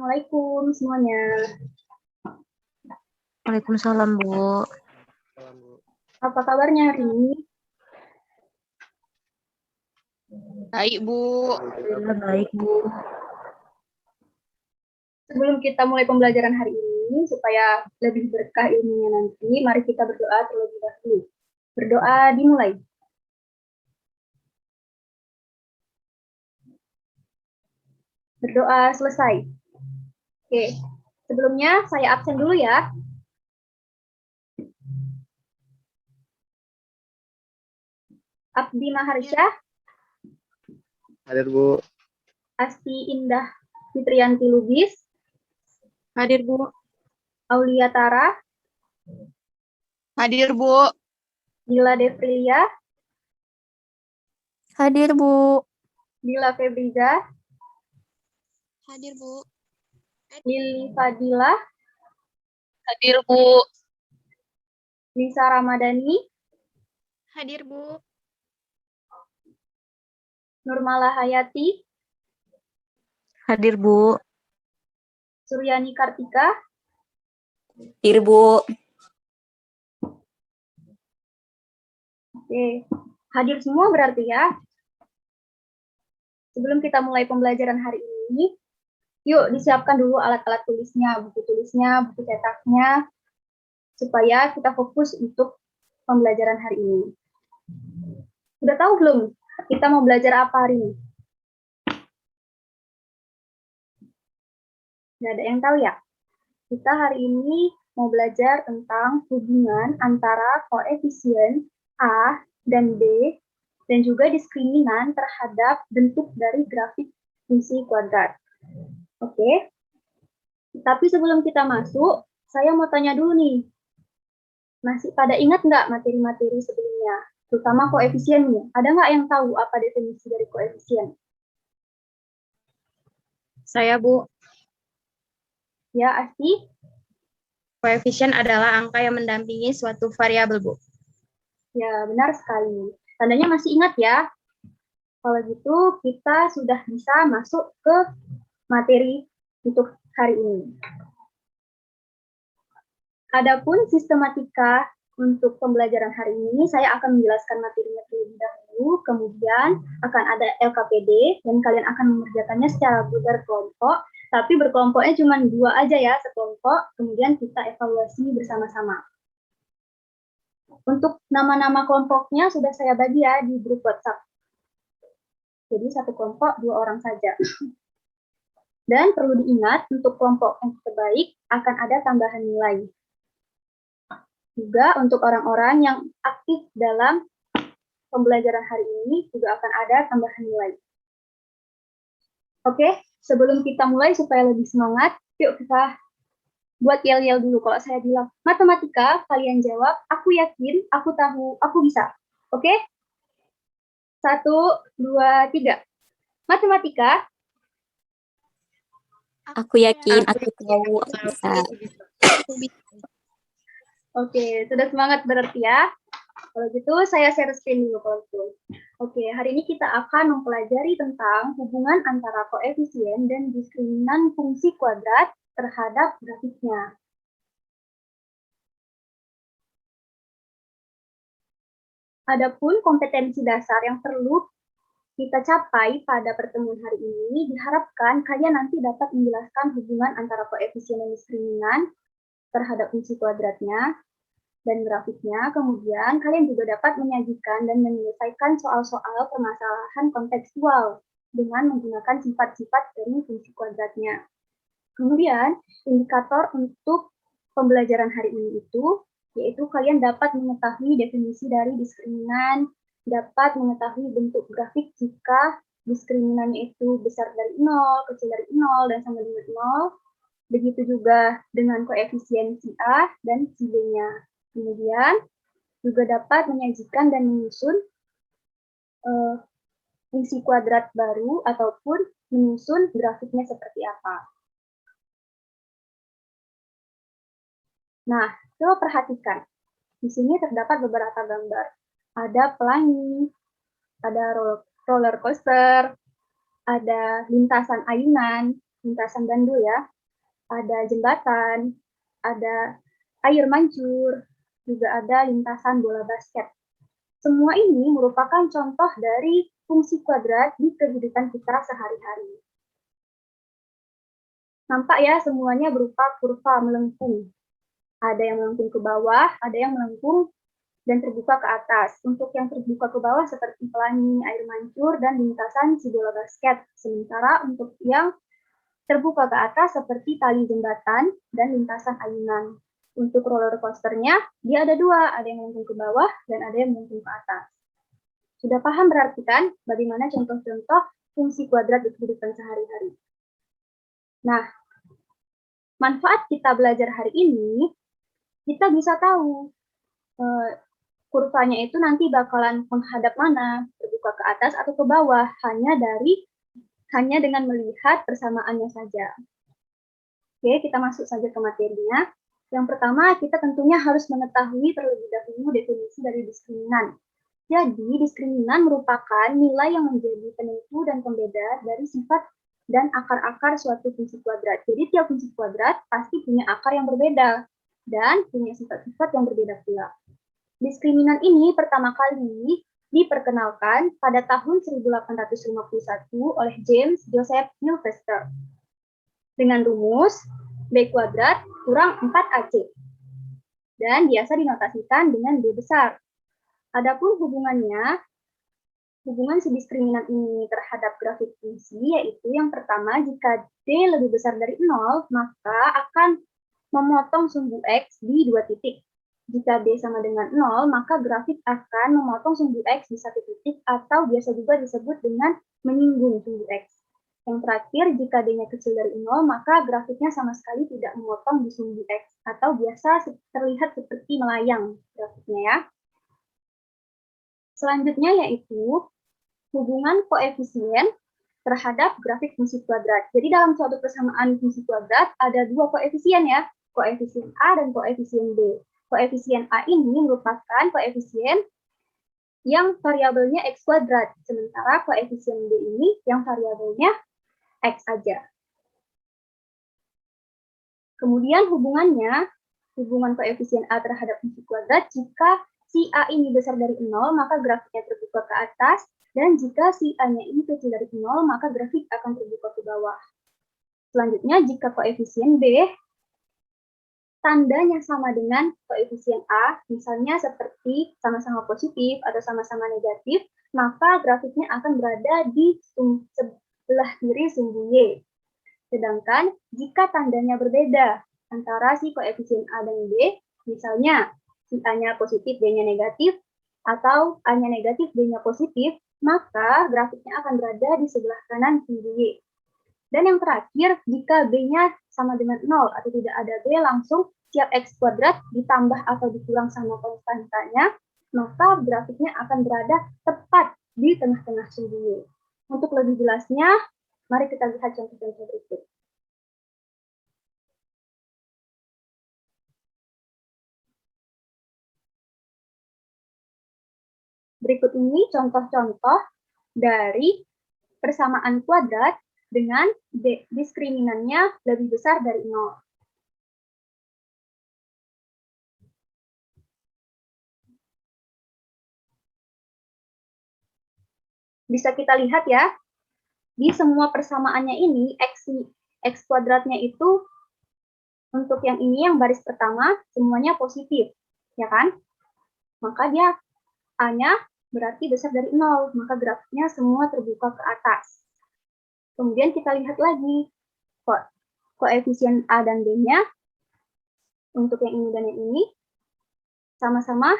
Assalamualaikum semuanya. Waalaikumsalam, Bu. Apa kabarnya hari ini? Baik, Bu. Alhamdulillah baik, Bu. Sebelum kita mulai pembelajaran hari ini, supaya lebih berkah ilmunya nanti, mari kita berdoa terlebih dahulu. Berdoa dimulai. Berdoa selesai. Oke, sebelumnya saya absen dulu ya. Abdi Maharsyah, Hadir, Bu. Asti Indah Fitriyanti Lubis, Hadir, Bu. Aulia Tara, Hadir, Bu. Dila Devrilia, Hadir, Bu. Dila Febriza, Hadir, Bu. Lili Fadila, Hadir, Bu. Lisa Ramadhani, Hadir, Bu. Nurmala Hayati, Hadir, Bu. Suryani Kartika, Hadir, Bu. Oke, hadir semua berarti ya. Sebelum kita mulai pembelajaran hari ini, yuk disiapkan dulu alat-alat tulisnya, buku cetaknya, supaya kita fokus untuk pembelajaran hari ini. Udah tahu belum kita mau belajar apa hari ini? Nggak ada yang tahu ya? Kita hari ini mau belajar tentang hubungan antara koefisien A dan B, dan juga diskriminan terhadap bentuk dari grafik fungsi kuadrat. Oke. Tapi sebelum kita masuk, saya mau tanya dulu nih. Masih pada ingat nggak materi-materi sebelumnya? Terutama koefisiennya. Ada nggak yang tahu apa definisi dari koefisien? Saya, Bu. Ya, Asti? Koefisien adalah angka yang mendampingi suatu variabel, Bu. Ya, benar sekali. Tandanya masih ingat ya? Kalau gitu, kita sudah bisa masuk ke materi untuk hari ini. Adapun sistematika untuk pembelajaran hari ini, saya akan menjelaskan materinya terlebih dahulu, kemudian akan ada LKPD, dan kalian akan mengerjakannya secara berkelompok, tapi berkelompoknya cuma 2 aja ya, sekelompok, kemudian kita evaluasi bersama-sama. Untuk nama-nama kelompoknya sudah saya bagi ya di grup WhatsApp. Jadi satu kelompok 2 orang saja. Dan perlu diingat, untuk kelompok yang terbaik akan ada tambahan nilai. Juga untuk orang-orang yang aktif dalam pembelajaran hari ini juga akan ada tambahan nilai. Oke, sebelum kita mulai supaya lebih semangat, yuk kita buat yel-yel dulu. Kalau saya bilang matematika, kalian jawab, aku yakin, aku tahu, aku bisa. Oke? 1, 2, 3. Matematika. Aku yakin, aku tahu, aku bisa. Oke, sudah semangat berarti ya. Kalau gitu, saya share screen dulu kalau gitu. Oke, hari ini kita akan mempelajari tentang hubungan antara koefisien dan diskriminan fungsi kuadrat terhadap grafiknya. Adapun kompetensi dasar yang perlu kita capai pada pertemuan hari ini, diharapkan kalian nanti dapat menjelaskan hubungan antara koefisien dan diskriminan terhadap fungsi kuadratnya dan grafiknya. Kemudian kalian juga dapat menyajikan dan menyelesaikan soal-soal permasalahan kontekstual dengan menggunakan sifat-sifat dari fungsi kuadratnya. Kemudian indikator untuk pembelajaran hari ini itu yaitu kalian dapat mengetahui definisi dari diskriminan, dapat mengetahui bentuk grafik jika diskriminannya itu besar dari 0, kecil dari 0, dan sama dengan 0. Begitu juga dengan koefisien si A dan si B-nya. Kemudian juga dapat menyajikan dan menyusun fungsi kuadrat baru ataupun menyusun grafiknya seperti apa. Nah, coba perhatikan. Di sini terdapat beberapa gambar. Ada pelangi, ada roller coaster, ada lintasan ayunan, lintasan gandul ya, ada jembatan, ada air mancur, juga ada lintasan bola basket. Semua ini merupakan contoh dari fungsi kuadrat di kehidupan kita sehari-hari. Nampak ya, semuanya berupa kurva melengkung. Ada yang melengkung ke bawah, ada yang melengkung dan terbuka ke atas. Untuk yang terbuka ke bawah seperti pelangi, air mancur, dan lintasan si bola basket. Sementara untuk yang terbuka ke atas seperti tali jembatan dan lintasan ayunan. Untuk roller coasternya, dia ada dua, ada yang melengkung ke bawah dan ada yang melengkung ke atas. Sudah paham berarti kan bagaimana contoh-contoh fungsi kuadrat di kehidupan sehari-hari? Nah, manfaat kita belajar hari ini, kita bisa tahu kurvanya itu nanti bakalan menghadap mana, terbuka ke atas atau ke bawah, hanya dengan melihat persamaannya saja. Oke, kita masuk saja ke materinya. Yang pertama, kita tentunya harus mengetahui terlebih dahulu definisi dari diskriminan. Jadi, diskriminan merupakan nilai yang menjadi penentu dan pembeda dari sifat dan akar-akar suatu fungsi kuadrat. Jadi, tiap fungsi kuadrat pasti punya akar yang berbeda dan punya sifat-sifat yang berbeda pula. Diskriminan ini pertama kali diperkenalkan pada tahun 1851 oleh James Joseph Sylvester dengan rumus B kuadrat kurang 4AC dan biasa dinotasikan dengan B besar. Adapun hubungan si diskriminan ini terhadap grafik fungsi, yaitu yang pertama, jika D lebih besar dari 0, maka akan memotong sumbu X di 2 titik. Jika D sama dengan 0, maka grafik akan memotong sumbu X di 1 titik, atau biasa juga disebut dengan menyinggung sumbu X. Yang terakhir, jika D-nya kecil dari 0, maka grafiknya sama sekali tidak memotong di sumbu X, atau biasa terlihat seperti melayang grafiknya ya. Selanjutnya yaitu hubungan koefisien terhadap grafik fungsi kuadrat. Jadi dalam suatu persamaan fungsi kuadrat ada dua koefisien ya, koefisien A dan koefisien B. Koefisien A ini merupakan koefisien yang variabelnya X kuadrat, sementara koefisien B ini yang variabelnya X saja. Kemudian hubungan koefisien A terhadap fungsi kuadrat, jika si A ini besar dari 0, maka grafiknya terbuka ke atas, dan jika si A-nya ini kecil dari 0, maka grafik akan terbuka ke bawah. Selanjutnya, jika koefisien B tandanya sama dengan koefisien A, misalnya seperti sama-sama positif atau sama-sama negatif, maka grafiknya akan berada di sebelah kiri sumbu Y. Sedangkan jika tandanya berbeda antara si koefisien A dan B, misalnya si A-nya positif, B-nya negatif, atau A-nya negatif, B-nya positif, maka grafiknya akan berada di sebelah kanan sumbu Y. Dan yang terakhir, jika B-nya sama dengan 0 atau tidak ada B, langsung siap X kuadrat ditambah atau dikurang sama konstantanya, maka grafiknya akan berada tepat di tengah-tengah sumbu Y. Untuk lebih jelasnya, mari kita lihat contoh-contoh berikut. Berikut ini contoh-contoh dari persamaan kuadrat dengan diskriminannya lebih besar dari 0. Bisa kita lihat ya, di semua persamaannya ini, X kuadratnya itu, untuk yang ini, yang baris pertama, semuanya positif, ya kan? Maka dia A-nya berarti besar dari 0, maka grafiknya semua terbuka ke atas. Kemudian kita lihat lagi, koefisien A dan B-nya, untuk yang ini dan yang ini, sama-sama,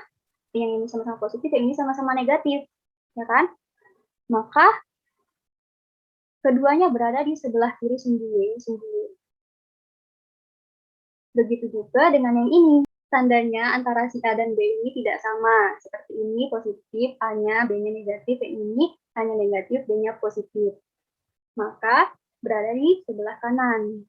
yang ini sama-sama positif, yang ini sama-sama negatif, ya kan? Maka, keduanya berada di sebelah kiri sumbu Y. Begitu juga dengan yang ini. Tandanya antara si A dan B ini tidak sama. Seperti ini positif, A-nya, B-nya negatif, yang ini A-nya negatif, B-nya positif. Maka berada di sebelah kanan.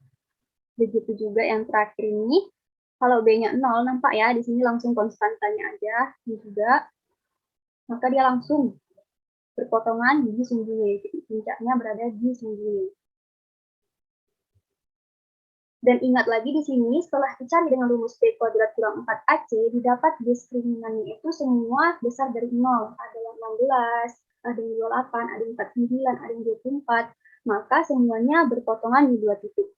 Begitu juga yang terakhir ini, kalau B-nya 0, nampak ya, di sini langsung konstantanya aja, ini juga. Maka dia langsung berpotongan di sumbu Y. Jadi puncaknya berada di sumbu Y. Dan ingat lagi di sini, setelah dicari dengan rumus B kuadrat kurang 4AC, didapat diskriminannya itu semua besar dari 0. Ada yang 16, ada yang 28, ada yang 49, ada yang 24. Maka semuanya berpotongan di 2 titik.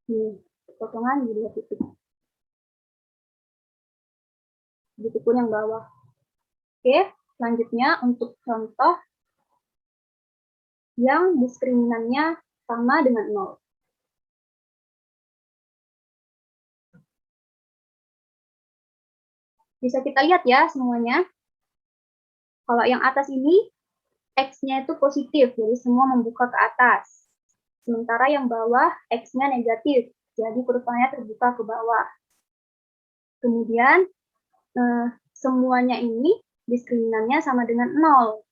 Nih, berpotongan di 2 titik. Begitupun yang bawah. Oke, selanjutnya untuk contoh yang diskriminannya sama dengan 0. Bisa kita lihat ya semuanya. Kalau yang atas ini, X-nya itu positif, jadi semua membuka ke atas. Sementara yang bawah, X-nya negatif, jadi kurvanya terbuka ke bawah. Kemudian, semuanya ini diskriminannya sama dengan 0.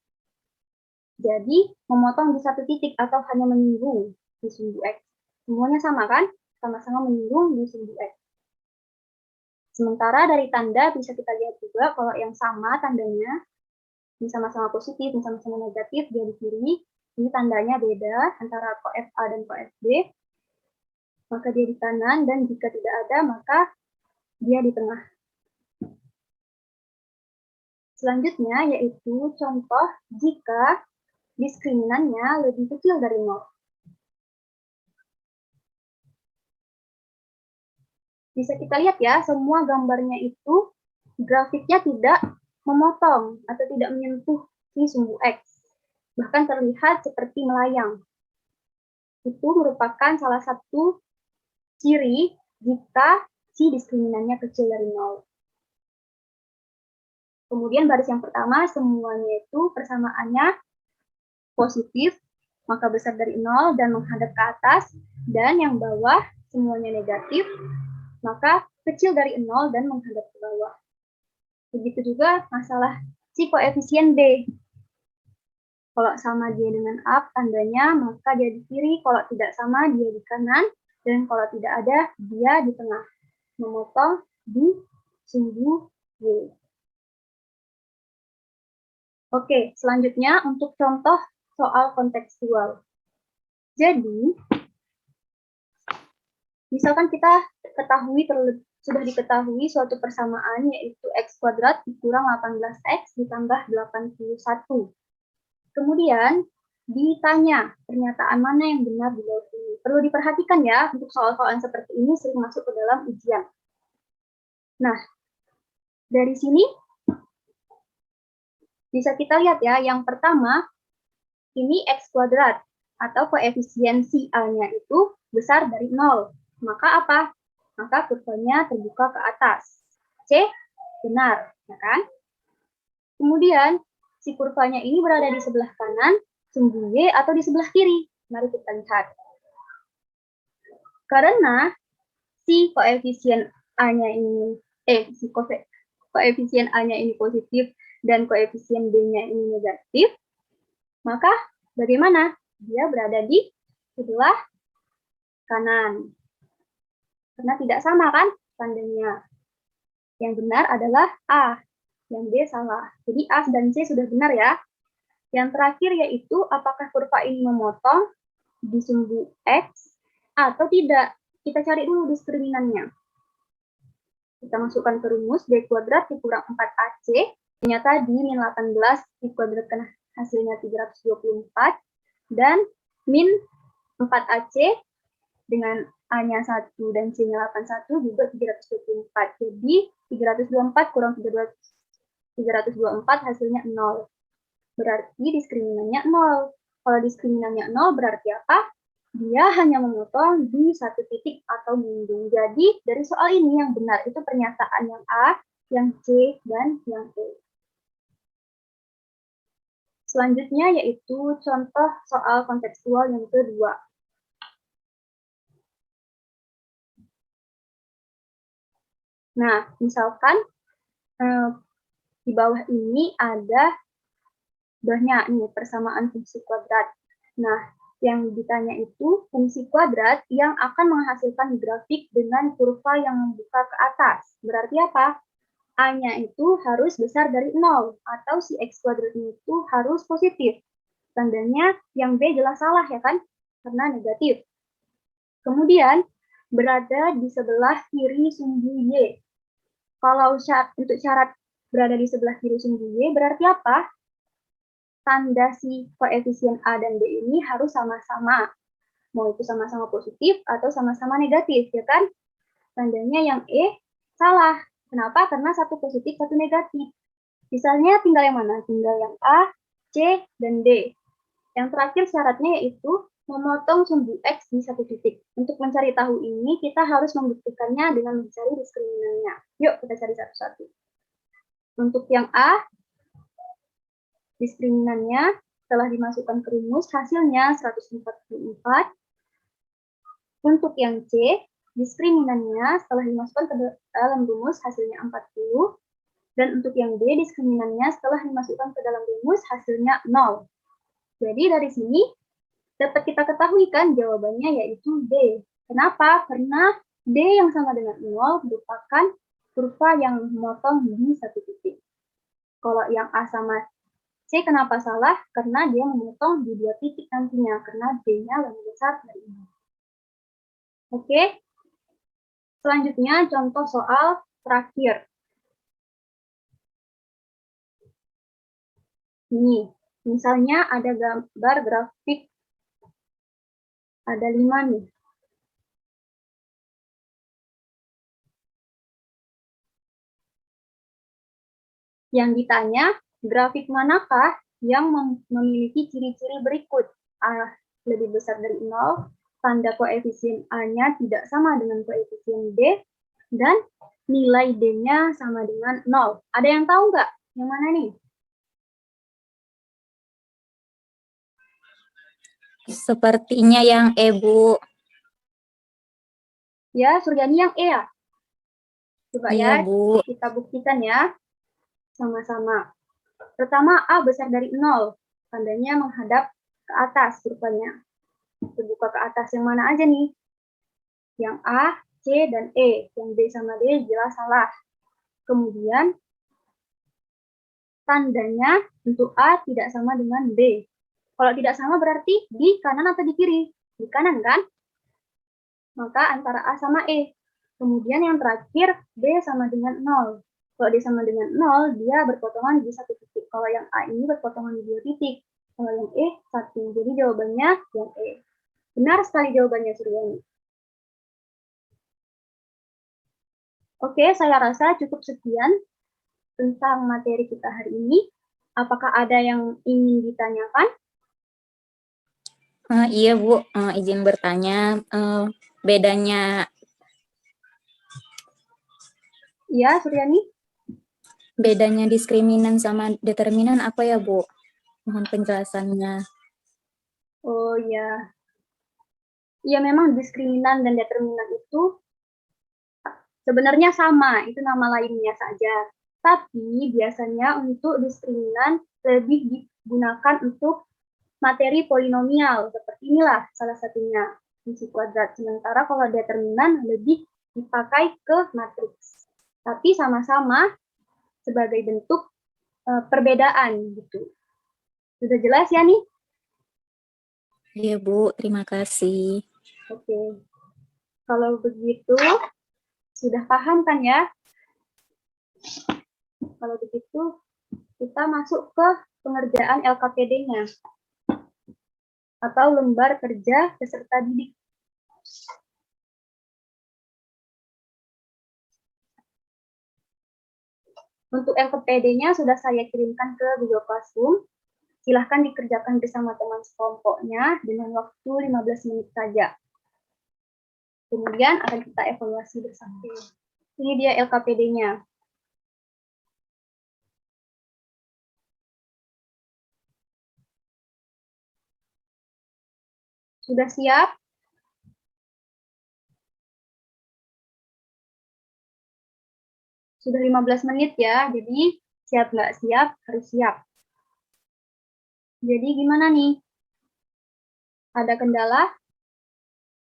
Jadi, memotong di satu titik atau hanya menyinggung di sumbu X. Semuanya sama kan? Sama-sama menyinggung di sumbu X. Sementara dari tanda bisa kita lihat juga kalau yang sama tandanya, ini sama-sama positif, ini sama-sama negatif, dia di kiri, ini tandanya beda antara koef A dan koef B, maka dia di kanan, dan jika tidak ada, maka dia di tengah. Selanjutnya yaitu contoh jika diskriminannya lebih kecil dari 0. Bisa kita lihat ya, semua gambarnya itu grafiknya tidak memotong atau tidak menyentuh si sumbu X. Bahkan terlihat seperti melayang. Itu merupakan salah satu ciri jika si diskriminannya kecil dari 0. Kemudian baris yang pertama, semuanya itu persamaannya positif, maka besar dari 0 dan menghadap ke atas. Dan yang bawah, semuanya negatif, maka kecil dari 0 dan menghadap ke bawah. Begitu juga masalah si koefisien B. Kalau sama dia dengan up tandanya, maka dia di kiri. Kalau tidak sama, dia di kanan. Dan kalau tidak ada, dia di tengah. Memotong di sumbu Y. Oke, selanjutnya untuk contoh soal kontekstual. Jadi, misalkan kita sudah diketahui suatu persamaan yaitu X kuadrat dikurang 18X ditambah 81. Kemudian ditanya pernyataan mana yang benar di bawah ini. Perlu diperhatikan ya, untuk soal-soal seperti ini sering masuk ke dalam ujian. Nah, dari sini bisa kita lihat ya, yang pertama ini X kuadrat atau koefisiensi A-nya itu besar dari 0. Maka apa? Maka kurvanya terbuka ke atas. C, benar, ya kan? Kemudian, si kurvanya ini berada di sebelah kanan, sumbu Y, atau di sebelah kiri. Mari kita lihat. Karena si koefisien A-nya ini, koefisien A-nya ini positif dan koefisien B-nya ini negatif, maka bagaimana? Dia berada di sebelah kanan. Karena tidak sama kan tandanya. Yang benar adalah A, yang B salah. Jadi A dan C sudah benar ya. Yang terakhir yaitu apakah kurva ini memotong di sumbu X atau tidak. Kita cari dulu diskriminannya. Kita masukkan ke rumus B kuadrat dikurang 4AC. Ternyata di min 18 di kuadrat kan hasilnya 324. Dan min 4AC dengan A-nya 1 dan C-nya 81 juga 324. Jadi 324 kurang 324 hasilnya 0. Berarti diskriminannya 0. Kalau diskriminannya 0 berarti apa? Dia hanya memotong di satu titik atau menyinggung. Jadi dari soal ini yang benar itu pernyataan yang A, yang C, dan yang E. Selanjutnya yaitu contoh soal kontekstual yang kedua. Nah, misalkan di bawah ini ada banyak nih persamaan fungsi kuadrat. Nah, yang ditanya itu fungsi kuadrat yang akan menghasilkan grafik dengan kurva yang membuka ke atas. Berarti apa? A-nya itu harus besar dari 0, atau si X kuadratnya itu harus positif. Tandanya yang B jelas salah ya kan? Karena negatif. Kemudian, berada di sebelah kiri sumbu Y. Kalau untuk syarat berada di sebelah kiri sumbu Y, berarti apa? Tanda si koefisien A dan B ini harus sama-sama. Mau itu sama-sama positif atau sama-sama negatif, ya kan? Tandanya yang E salah. Kenapa? Karena satu positif, satu negatif. Misalnya tinggal yang mana? Tinggal yang A, C, dan D. Yang terakhir syaratnya yaitu memotong sumbu X di satu titik. Untuk mencari tahu ini, kita harus membuktikannya dengan mencari diskriminannya. Yuk, kita cari satu-satu. Untuk yang A, diskriminannya setelah dimasukkan ke rumus, hasilnya 144. Untuk yang C, diskriminannya setelah dimasukkan ke dalam rumus, hasilnya 40. Dan untuk yang D, diskriminannya setelah dimasukkan ke dalam rumus, hasilnya 0. Jadi dari sini dapat kita ketahui kan jawabannya yaitu D. Kenapa? Karena D yang sama dengan 0 merupakan kurva yang memotong di satu titik. Kalau yang A sama C kenapa salah? Karena dia memotong di dua titik nantinya, karena D-nya lebih besar dari 0. Oke. Selanjutnya contoh soal terakhir. Nih, misalnya ada gambar grafik, ada 5 nih. Yang ditanya, grafik manakah yang memiliki ciri-ciri berikut? A lebih besar dari 0, tanda koefisien A-nya tidak sama dengan koefisien D, dan nilai D-nya sama dengan 0. Ada yang tahu nggak? Yang mana nih? Sepertinya yang E, Bu. Ya, Suryani yang E ya? Coba Iya, ya, Bu. kita buktikan ya. Sama-sama. Pertama, A besar dari 0. Tandanya menghadap ke atas kurvanya. Terbuka ke atas yang mana aja nih? Yang A, C, dan E. Yang B sama D jelas salah. Kemudian, tandanya untuk A tidak sama dengan B. Kalau tidak sama berarti di kanan atau di kiri? Di kanan kan? Maka antara A sama E. Kemudian yang terakhir, D sama dengan 0. Kalau D sama dengan 0, dia berpotongan di satu titik. Kalau yang A ini berpotongan di dua titik. Kalau yang E, satu. Jadi jawabannya yang E. Benar sekali jawabannya, Suryani. Oke, saya rasa cukup sekian tentang materi kita hari ini. Apakah ada yang ingin ditanyakan? Iya, Bu. Izin bertanya, bedanya Suryani? bedanya diskriminan sama determinan apa ya, Bu? Mohon penjelasannya. Oh ya. Ya memang diskriminan dan determinan itu sebenarnya sama, itu nama lainnya saja. Tapi biasanya untuk diskriminan lebih digunakan untuk materi polinomial. Seperti inilah salah satunya, fungsi kuadrat. Sementara kalau determinan lebih dipakai ke matriks. Tapi sama-sama sebagai bentuk perbedaan gitu. Sudah jelas ya nih? Iya, Bu. Terima kasih. Oke. Kalau begitu, sudah paham kan ya? Kalau begitu, kita masuk ke pengerjaan LKPD-nya atau lembar kerja peserta didik. Untuk LKPD-nya sudah saya kirimkan ke Google Classroom. Silahkan dikerjakan bersama teman sekelompoknya dengan waktu 15 menit saja. Kemudian akan kita evaluasi bersama. Ini dia LKPD-nya. Sudah siap? Sudah 15 menit ya, jadi siap nggak siap, harus siap. Jadi gimana nih? Ada kendala?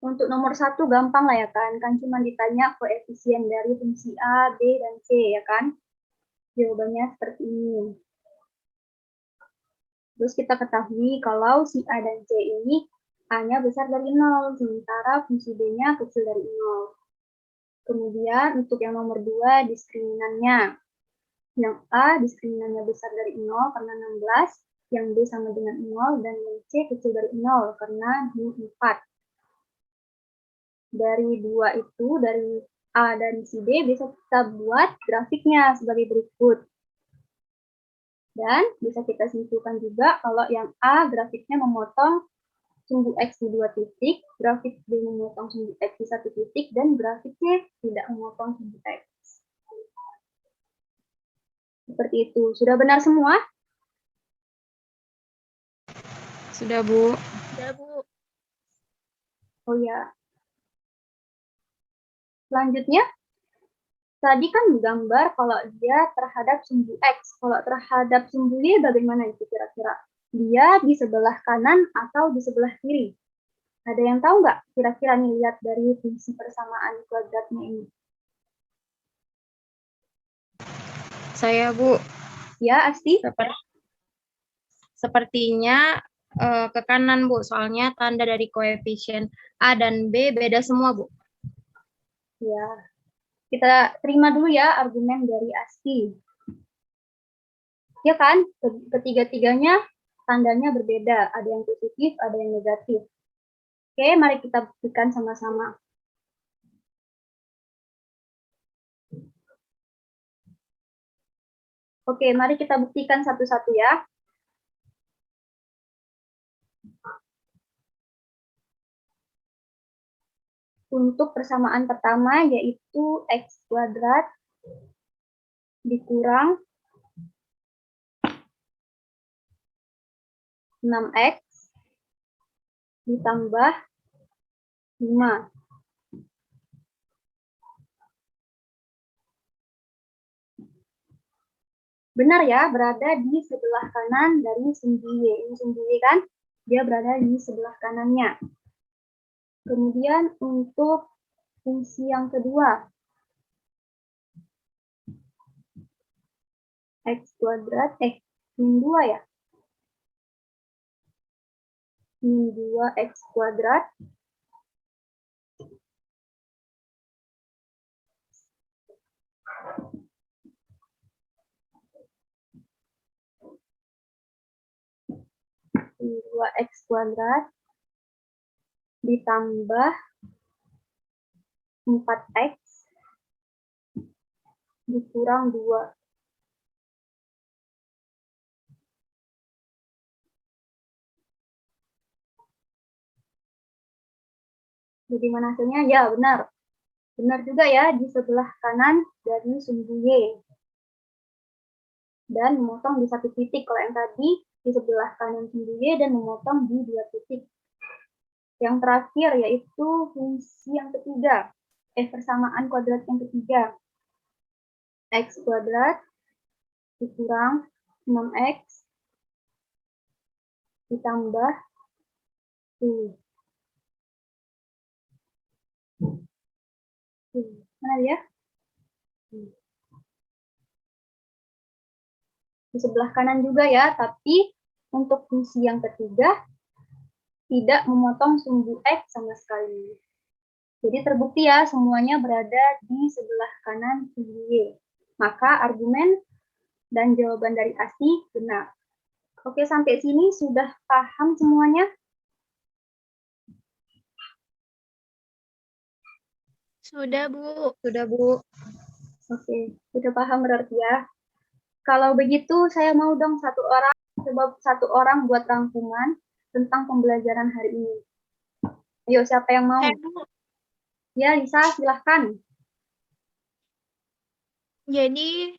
Untuk nomor 1 gampang lah ya kan, cuma ditanya koefisien dari fungsi A, B, dan C ya kan. Jawabannya seperti ini. Terus kita ketahui kalau si A dan C ini A-nya besar dari 0, sementara fungsi B-nya kecil dari 0. Kemudian untuk yang nomor 2, diskriminannya. Yang A diskriminannya besar dari 0 karena 16, yang B sama dengan 0, dan yang C kecil dari 0 karena 4. Dari dua itu, dari A dan si B, bisa kita buat grafiknya sebagai berikut. Dan bisa kita simpulkan juga kalau yang A grafiknya memotong sumbu X di 2 titik, grafik B memotong sumbu X di 1 titik, dan grafik C tidak memotong sumbu X. Seperti itu. Sudah benar semua? Sudah, Bu. Oh ya. Selanjutnya, tadi kan gambar kalau dia terhadap sumbu X. Kalau terhadap sumbu Y bagaimana itu kira-kira? Dia di sebelah kanan atau di sebelah kiri? Ada yang tahu nggak kira-kira nih lihat dari fungsi persamaan kuadratnya ini? Saya, Bu. Ya, Asti? Sepertinya ke kanan, Bu. Soalnya tanda dari koefisien A dan B beda semua, Bu. Ya. Kita terima dulu ya argumen dari Asti. Ya kan? Ketiga-tiganya tandanya berbeda. Ada yang positif, ada yang negatif. Oke, mari kita buktikan sama-sama. Oke, mari kita buktikan satu-satu ya. Untuk persamaan pertama yaitu X kuadrat dikurang 6X ditambah 5. Benar ya, berada di sebelah kanan dari sumbu Y. Ini sumbu Y kan? Dia berada di sebelah kanannya. Kemudian untuk fungsi yang kedua, X kuadrat, min 2 ya? Min 2X kuadrat min 2X kuadrat ditambah 4X dikurang 2. Jadi mana hasilnya? Ya, benar. Benar juga ya, di sebelah kanan dari sumbu Y. Dan memotong di 1 titik. Kalau yang tadi, di sebelah kanan sumbu Y dan memotong di 2 titik. Yang terakhir yaitu fungsi yang ketiga. Persamaan kuadrat yang ketiga. X kuadrat dikurang 6X ditambah 2. Mana dia? Di sebelah kanan juga ya, tapi untuk fungsi yang ketiga tidak memotong sumbu X sama sekali. Jadi terbukti ya, semuanya berada di sebelah kanan sumbu Y. Maka argumen dan jawaban dari Asti benar. Oke, sampai sini sudah paham semuanya? Sudah, Bu. Sudah, Bu. Oke, sudah paham berarti ya. Kalau begitu, saya mau dong satu orang buat rangkuman tentang pembelajaran hari ini. Ayo, siapa yang mau? Ya, Lisa, silahkan. Jadi,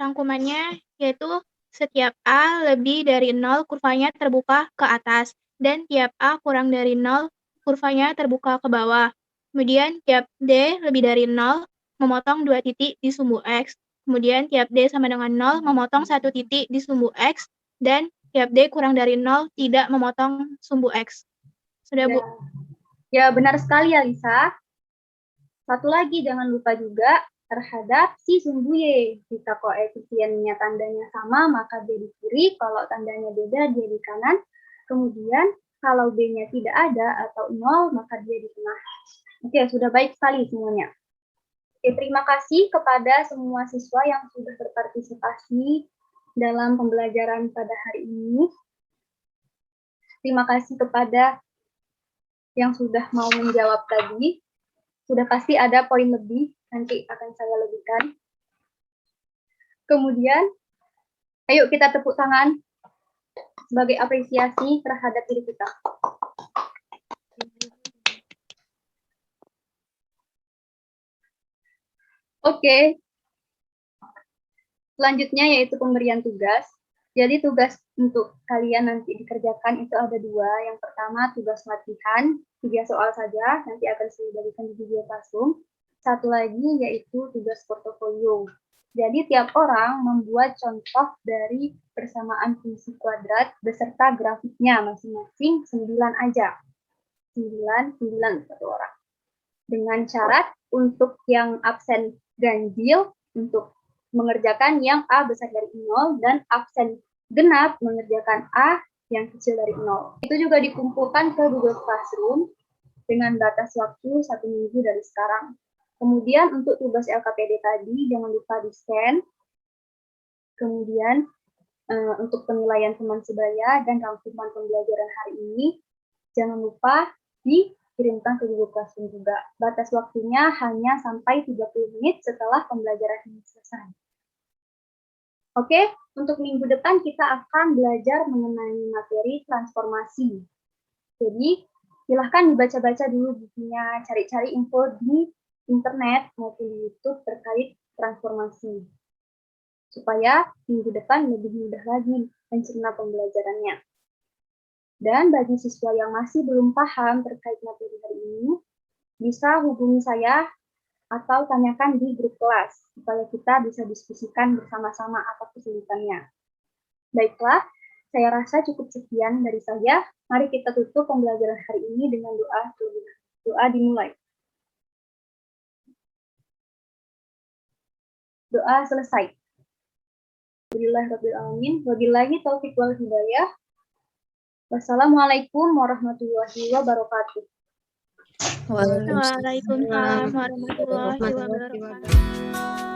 rangkumannya yaitu setiap A lebih dari 0, kurvanya terbuka ke atas. Dan tiap A kurang dari 0, kurvanya terbuka ke bawah. Kemudian tiap D lebih dari 0, memotong 2 titik di sumbu X. Kemudian tiap D sama dengan 0, memotong 1 titik di sumbu X. Dan tiap D kurang dari 0, tidak memotong sumbu X. Sudah, Bu? Ya, benar sekali ya, Lisa. Satu lagi, jangan lupa juga terhadap si sumbu Y. Jika koefisiennya tandanya sama, maka dia di kiri. Kalau tandanya beda, dia di kanan. Kemudian Kalau B-nya tidak ada atau 0, maka dia di tengah. Oke, sudah baik sekali semuanya. Oke, terima kasih kepada semua siswa yang sudah berpartisipasi dalam pembelajaran pada hari ini. Terima kasih kepada yang sudah mau menjawab tadi. Sudah pasti ada poin lebih, nanti akan saya lebihkan. Kemudian, ayo kita tepuk tangan sebagai apresiasi terhadap diri kita. Oke. Selanjutnya yaitu pemberian tugas. Jadi tugas untuk kalian nanti dikerjakan itu ada 2. Yang pertama tugas latihan, 3 soal saja, nanti akan saya bagikan di video Classroom. Satu lagi yaitu tugas portofolio. Jadi tiap orang membuat contoh dari persamaan fungsi kuadrat beserta grafiknya masing-masing 9 aja. 9 satu orang. Dengan syarat untuk yang absen ganjil untuk mengerjakan yang A besar dari 0 dan absen genap mengerjakan A yang kecil dari 0. Itu juga dikumpulkan ke Google Classroom dengan batas waktu 1 minggu dari sekarang. Kemudian untuk tugas LKPD tadi jangan lupa di-scan. Kemudian untuk penilaian teman sebaya dan rangkuman pembelajaran hari ini jangan lupa dikirimkan ke Google Classroom juga. Batas waktunya hanya sampai 30 menit setelah pembelajaran ini selesai. Oke, untuk minggu depan kita akan belajar mengenai materi transformasi. Jadi, silahkan dibaca-baca dulu bukunya, cari-cari info di internet maupun di YouTube terkait transformasi. Supaya minggu depan lebih mudah lagi mencerna pembelajarannya. Dan bagi siswa yang masih belum paham terkait materi hari ini, bisa hubungi saya atau tanyakan di grup kelas, supaya kita bisa diskusikan bersama-sama apa kesulitannya. Baiklah, saya rasa cukup sekian dari saya. Mari kita tutup pembelajaran hari ini dengan doa. Doa dimulai. Doa selesai. Alhamdulillahirrahmanirrahim. Wabillahi taufiq wal hidayah. Wassalamualaikum warahmatullahi wabarakatuh. Waalaikumsalam warahmatullahi wabarakatuh.